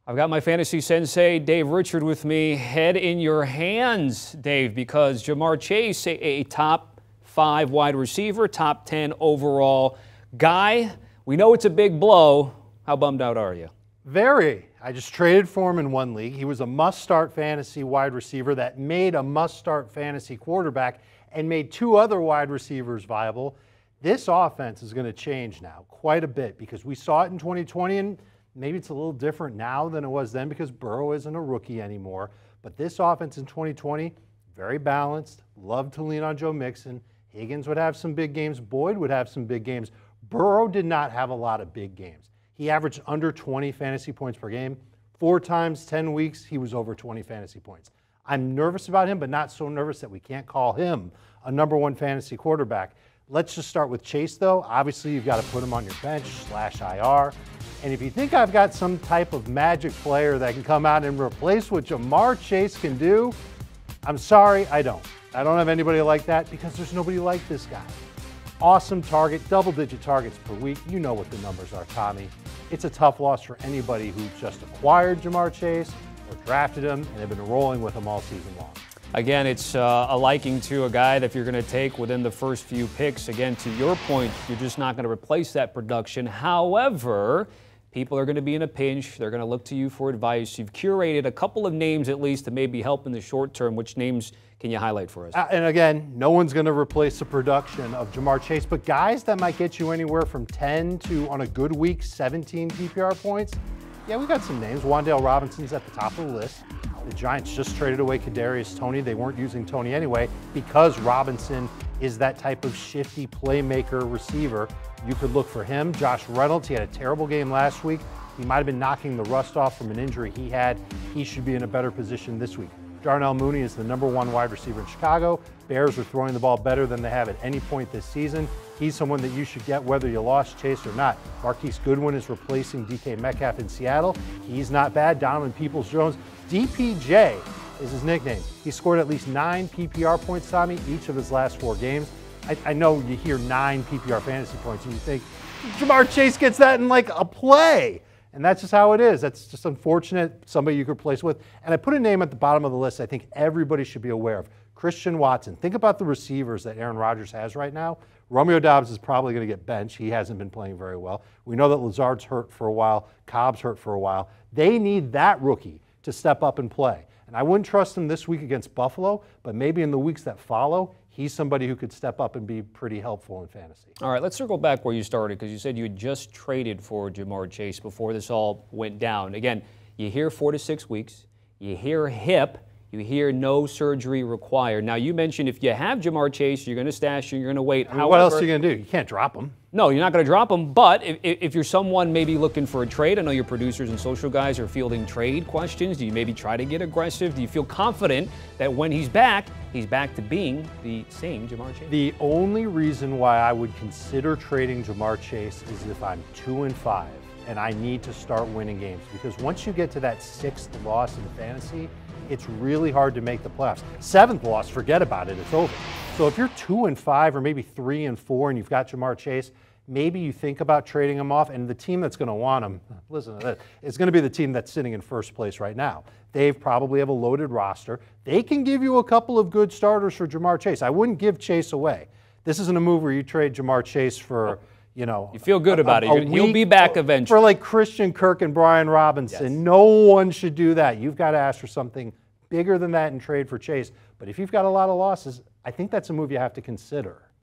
I've got my fantasy sensei, Dave Richard, with me. Head in your hands, Dave, because Ja'Marr Chase, a top 5 wide receiver, top 10 overall guy. We know it's a big blow. How bummed out are you? Very. I just traded for him in one league. He was a must-start fantasy wide receiver that made a must-start fantasy quarterback and made 2 other wide receivers viable. This offense is going to change now quite a bit because we saw it in 2020, and maybe it's a little different now than it was then because Burrow isn't a rookie anymore. But this offense in 2020, very balanced, loved to lean on Joe Mixon. Higgins would have some big games. Boyd would have some big games. Burrow did not have a lot of big games. He averaged under 20 fantasy points per game. 4 times, 10 weeks, he was over 20 fantasy points. I'm nervous about him, but not so nervous that we can't call him a #1 fantasy quarterback. Let's just start with Chase, though. Obviously, you've got to put him on your bench /IR. And if you think I've got some type of magic player that can come out and replace what Ja'Marr Chase can do, I'm sorry, I don't. I don't have anybody like that because there's nobody like this guy. Awesome target, double-digit targets per week. You know what the numbers are, Tommy. It's a tough loss for anybody who just acquired Ja'Marr Chase or drafted him and have been rolling with him all season long. Again, it's a liking to a guy that if you're going to take within the first few picks, again, to your point, you're just not going to replace that production. However, people are going to be in a pinch. They're going to look to you for advice. You've curated a couple of names, at least, to maybe help in the short term. Which names can you highlight for us? And again, no one's going to replace the production of Ja'Marr Chase, but guys that might get you anywhere from 10 to, on a good week, 17 PPR points. Yeah, we got some names. Wan'Dale Robinson's at the top of the list. The Giants just traded away Kadarius Toney. They weren't using Toney anyway because Robinson is that type of shifty playmaker receiver. You could look for him. Josh Reynolds, he had a terrible game last week. He might have been knocking the rust off from an injury he had. He should be in a better position this week. Darnell Mooney is the #1 wide receiver in Chicago. Bears are throwing the ball better than they have at any point this season. He's someone that you should get whether you lost Chase or not. Marquise Goodwin is replacing DK Metcalf in Seattle. He's not bad. Donovan Peoples-Jones. DPJ is his nickname. He scored at least 9 PPR points, Tommy, each of his last 4 games. I know you hear 9 PPR fantasy points and you think, Ja'Marr Chase gets that in like a play. And that's just how it is. That's just unfortunate, somebody you could replace with. And I put a name at the bottom of the list I think everybody should be aware of. Christian Watson. Think about the receivers that Aaron Rodgers has right now. Romeo Doubs is probably going to get benched. He hasn't been playing very well. We know that Lazard's hurt for a while. Cobb's hurt for a while. They need that rookie to step up and play. And I wouldn't trust him this week against Buffalo, but maybe in the weeks that follow, he's somebody who could step up and be pretty helpful in fantasy. All right, let's circle back where you started because you said you had just traded for Ja'Marr Chase before this all went down. Again, you hear 4 to 6 weeks. You hear hip. You hear no surgery required. Now, you mentioned if you have Ja'Marr Chase, you're going to stash him, you're going to wait. I mean, what else are you going to do? You can't drop him. No, you're not going to drop him. But if you're someone maybe looking for a trade, I know your producers and social guys are fielding trade questions. Do you maybe try to get aggressive? Do you feel confident that when he's back to being the same Ja'Marr Chase? The only reason why I would consider trading Ja'Marr Chase is if I'm 2-5 and I need to start winning games. Because once you get to that 6th loss in fantasy, it's really hard to make the playoffs. 7th loss, forget about it, it's over. So if you're 2-5 or maybe 3-4 and you've got Ja'Marr Chase, maybe you think about trading him off, and the team that's going to want him, listen to this, it's going to be the team that's sitting in first place right now. They probably have a loaded roster. They can give you a couple of good starters for Ja'Marr Chase. I wouldn't give Chase away. This isn't a move where you trade Ja'Marr Chase for, you know, you feel good about it. He'll be back eventually. For like Christian Kirk and Brian Robinson. Yes. No one should do that. You've got to ask for something bigger than that and trade for Chase. But if you've got a lot of losses, I think that's a move you have to consider.